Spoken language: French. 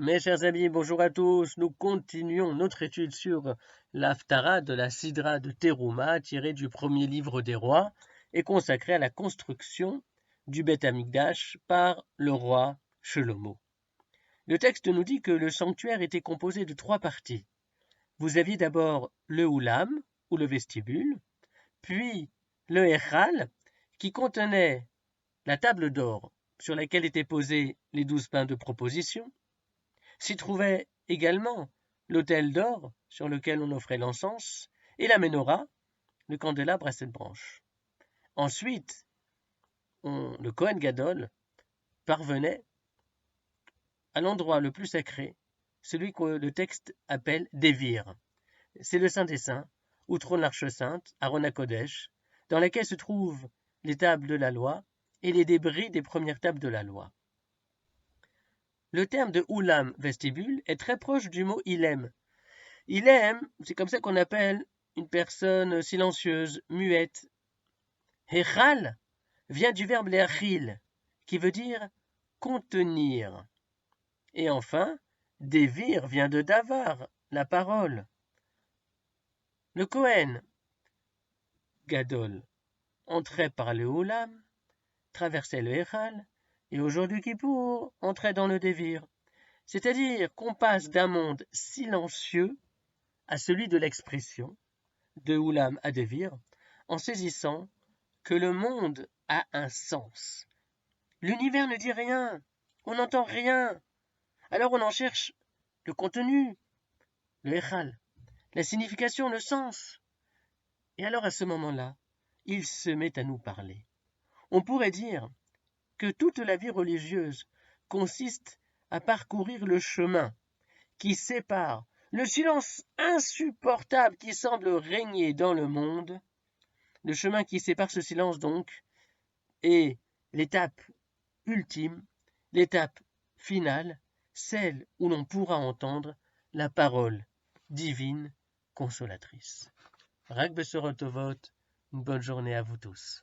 Mes chers amis, bonjour à tous. Nous continuons notre étude sur l'Haftara de la Sidra de Teruma, tirée du premier livre des rois et consacrée à la construction du Beth Amikdash par le roi Shlomo. Le texte nous dit que le sanctuaire était composé de 3 parties. Vous aviez d'abord le Oulam, ou le vestibule, puis le Echal, qui contenait la table d'or sur laquelle étaient posés les 12 pains de proposition. S'y trouvait également l'autel d'or sur lequel on offrait l'encens et la menorah, le candélabre à 7 branches. Ensuite, le Kohen Gadol parvenait à l'endroit le plus sacré, celui que le texte appelle Dévir. C'est le Saint des Saints, où trône l'Arche Sainte, Aaron HaKodesh, dans laquelle se trouvent les tables de la loi et les débris des premières tables de la loi. Le terme de Oulam vestibule est très proche du mot Ilem. Ilem, c'est comme ça qu'on appelle une personne silencieuse, muette. Hechal vient du verbe leachil, qui veut dire contenir. Et enfin, Devir vient de davar, la parole. Le Kohen Gadol entrait par le Oulam, traversait le Hechal, et aujourd'hui Kippour entrait dans le Devir. C'est-à-dire qu'on passe d'un monde silencieux à celui de l'expression, de Oulam à Devir, en saisissant que le monde a un sens. L'univers ne dit rien, on n'entend rien. Alors on en cherche le contenu, le Echal, la signification, le sens. Et alors à ce moment-là, il se met à nous parler. On pourrait dire que toute la vie religieuse consiste à parcourir le chemin qui sépare le silence insupportable qui semble régner dans le monde. Le chemin qui sépare ce silence donc est l'étape ultime, l'étape finale, celle où l'on pourra entendre la parole divine consolatrice. Rak Besorot Tovot, une bonne journée à vous tous.